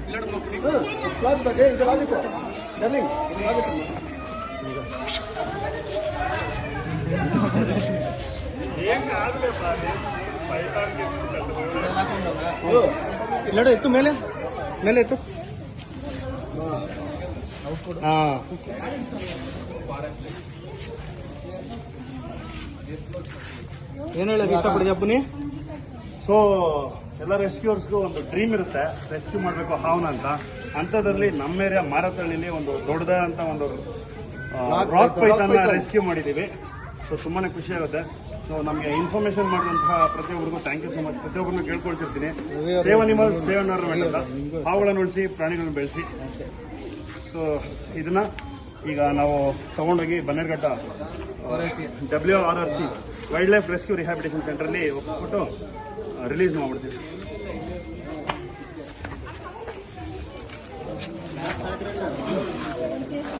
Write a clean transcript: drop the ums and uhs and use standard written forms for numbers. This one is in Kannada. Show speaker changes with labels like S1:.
S1: ಫ್ಲಾಗ್ ಬಗ್ಗೆ ಇದೆಲ್ಲಾಗುತ್ತೆ ಡರ್ಲಿಂಗ್ ಇದಾಗುತ್ತೆ
S2: ಇಲ್ಲಡೆ ಎತ್ತು ಮೇಲೆ ಮೇಲೆ ಎತ್ತು ಹಾಂ ಏನು ಹೇಳಕ್ಕೆ ಇಷ್ಟಪಡಿದೆ ಅಪ್ಪನಿ?
S3: ಸೊ ಎಲ್ಲ ರೆಸ್ಕ್ಯೂರ್ಸ್ಗೂ ಒಂದು ಡ್ರೀಮ್ ಇರುತ್ತೆ, ರೆಸ್ಕ್ಯೂ ಮಾಡಬೇಕು ಹಾವನ್ನ ಅಂತ. ಅಂಥದ್ರಲ್ಲಿ ನಮ್ಮ ಏರಿಯಾ ಮಾರತಳ್ಳಿಲಿ ಒಂದು ದೊಡ್ಡದಾದಂಥ ಒಂದು ರಾಕ್ ಪೈಥಾನ್ನ ರೆಸ್ಕ್ಯೂ ಮಾಡಿದ್ದೀವಿ. ಸೊ ತುಂಬಾ ಖುಷಿ ಆಗುತ್ತೆ. ಸೊ ನಮಗೆ ಇನ್ಫಾರ್ಮೇಷನ್ ಮಾಡಿದಂತಹ ಪ್ರತಿಯೊಬ್ಬರಿಗೂ ಥ್ಯಾಂಕ್ ಯು ಸೊ ಮಚ್. ಪ್ರತಿಯೊಬ್ಬರನ್ನು ಕೇಳ್ಕೊಳ್ತಿರ್ತೀನಿ, ಸೇವ್ ಅನಿಮಲ್ಸ್ ಸೇವ್ ಎನ್ವೈರನ್ಮೆಂಟ್ ಅಂತ. ಹಾವುಗಳನ್ನು ಉಳಿಸಿ, ಪ್ರಾಣಿಗಳನ್ನು ಬೆಳೆಸಿ. ಸೊ ಇದನ್ನ ಈಗ ನಾವು ತಗೊಂಡೋಗಿ Bannerghatta WRRC wildlife rescue rehabilitation ಸೆಂಟ್ರಲ್ಲಿ ಒಪ್ಪಿಸ್ಬಿಟ್ಟು ರಿಲೀಸ್ ಮಾಡ್ಬಿಡ್ತೀವಿ.